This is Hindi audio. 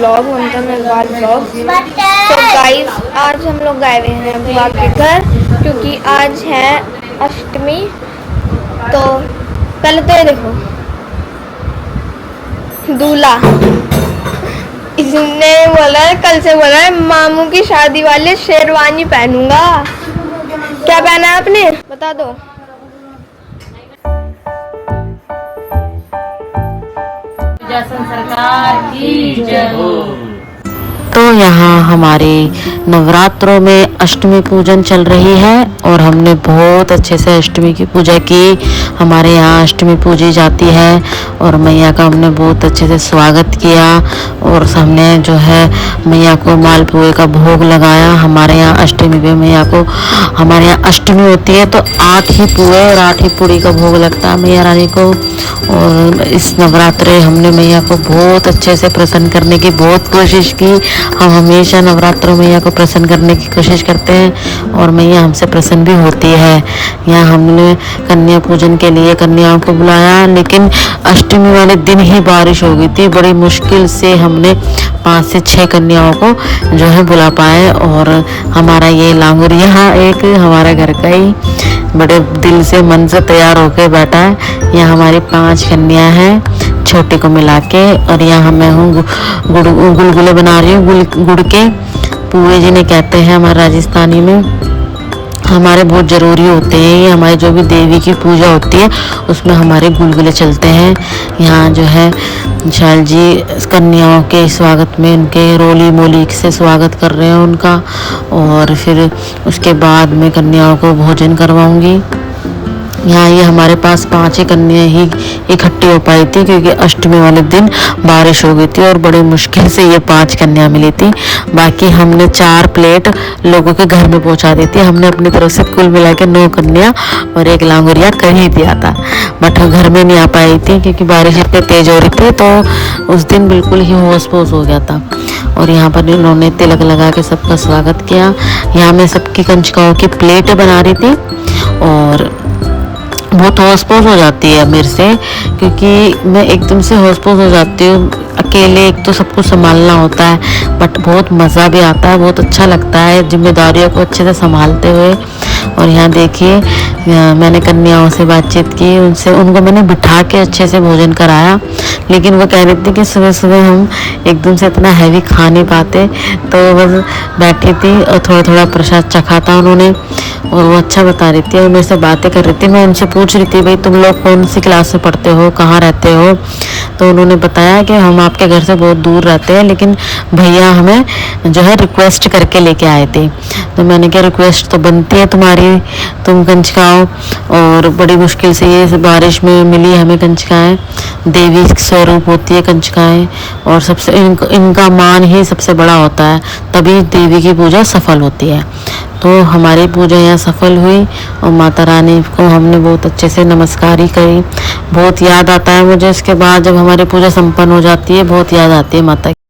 ब्लॉग उनका मेघवाल ब्लॉग। तो गाइस आज हम लोग गए हुए हैं बुआ के घर क्योंकि आज है अष्टमी। तो पहले तो ये देखो दूल्हा, इसने बोला है कल से बोला है मामू की शादी वाले शेरवानी पहनूंगा। क्या पहना है आपने बता दो। सरकार की जय हो। तो यहाँ हमारे नवरात्रों में अष्टमी पूजन चल रही है और हमने बहुत अच्छे से अष्टमी की पूजा की। हमारे यहाँ अष्टमी पूजी जाती है और मैया का हमने बहुत अच्छे से स्वागत किया और हमने जो है मैया को मालपुए का भोग लगाया। हमारे यहाँ अष्टमी पे मैया को, हमारे यहाँ अष्टमी होती है तो 8 ही पुए और 8 ही पूड़ी का भोग लगता है मैया रानी को। और इस नवरात्रे हमने मैया को बहुत अच्छे से प्रसन्न करने की बहुत कोशिश की। हम हमेशा नवरात्रों मैया को प्रसन्न करने की कोशिश करते हैं और मैया हमसे प्रसन्न भी होती है। यहाँ हमने कन्या पूजन के लिए कन्याओं को बुलाया, लेकिन अष्टमी वाले दिन ही बारिश हो गई थी। बड़ी मुश्किल से हमने 5 से 6 कन्याओं को जो है बुला पाए। और हमारा ये लांगुरिया एक हमारा घर का ही बड़े दिल से मन से तैयार होकर बैठा है। यहाँ हमारी 5 कन्या हैं छोटे को मिला के। और यहाँ मैं हूँ गुलगुले बना रही हूँ, गुड़ के पुए जिन्हें कहते हैं हमारे राजस्थानी में। हमारे बहुत ज़रूरी होते हैं ये, हमारी जो भी देवी की पूजा होती है उसमें हमारे गुलगुले चलते हैं। यहाँ जो है शाल जी कन्याओं के स्वागत में उनके रोली मोली से स्वागत कर रहे हैं उनका। और फिर उसके बाद मैं कन्याओं को भोजन करवाऊंगी। यहाँ ये हमारे पास 5 ही कन्या ही इकट्ठी हो पाई थी क्योंकि अष्टमी वाले दिन बारिश हो गई थी और बड़े मुश्किल से ये 5 कन्या मिली थी। बाकी हमने 4 प्लेट लोगों के घर में पहुंचा दी थी। हमने अपनी तरफ से कुल मिला के 9 कन्या और 1 लांगुरिया कर ही दिया था, बट घर में नहीं आ पाई थी क्योंकि बारिश इतनी तेज हो रही थी। तो उस दिन बिल्कुल ही होश पोश हो गया था। और यहाँ पर इन्होंने तिलक लगा के सबका स्वागत किया। यहाँ मैं सबकी कंचकाओं की प्लेट बना रही थी और बहुत होश-पोश हो जाती है मेरे से क्योंकि मैं एकदम से होश-पोश हो जाती हूँ। अकेले एक तो सब कुछ संभालना होता है, बट बहुत मज़ा भी आता है, बहुत अच्छा लगता है जिम्मेदारियों को अच्छे से संभालते हुए। और यहाँ देखिए मैंने कन्याओं से बातचीत की, उनको मैंने बिठा के अच्छे से भोजन कराया। लेकिन वो कह रही थी कि सुबह सुबह हम एकदम से इतना हैवी खा नहीं पाते, तो बस बैठी थी और थोड़ा थोड़ा प्रसाद चखा था उन्होंने। और वो अच्छा बता रही थी और मेरे से बातें कर रही थी। मैं उनसे पूछ रही थी भाई तुम लोग कौन सी क्लास में पढ़ते हो, कहाँ रहते हो। तो उन्होंने बताया कि हम आपके घर से बहुत दूर रहते हैं, लेकिन भैया हमें जो है रिक्वेस्ट करके लेके आए थे। तो मैंने कहा रिक्वेस्ट तो बनती है तुम्हारी, तुम कंचकाओ। और बड़ी मुश्किल से ये बारिश में मिली हमें कंचकाएँ। देवी स्वरूप होती है कंचकाएँ और सबसे इनका मान ही सबसे बड़ा होता है, तभी देवी की पूजा सफल होती है। तो हमारी पूजा यहाँ सफल हुई और माता रानी को हमने बहुत अच्छे से नमस्कार ही करी। बहुत याद आता है मुझे इसके बाद, जब हमारी पूजा संपन्न हो जाती है बहुत याद आती है माता की।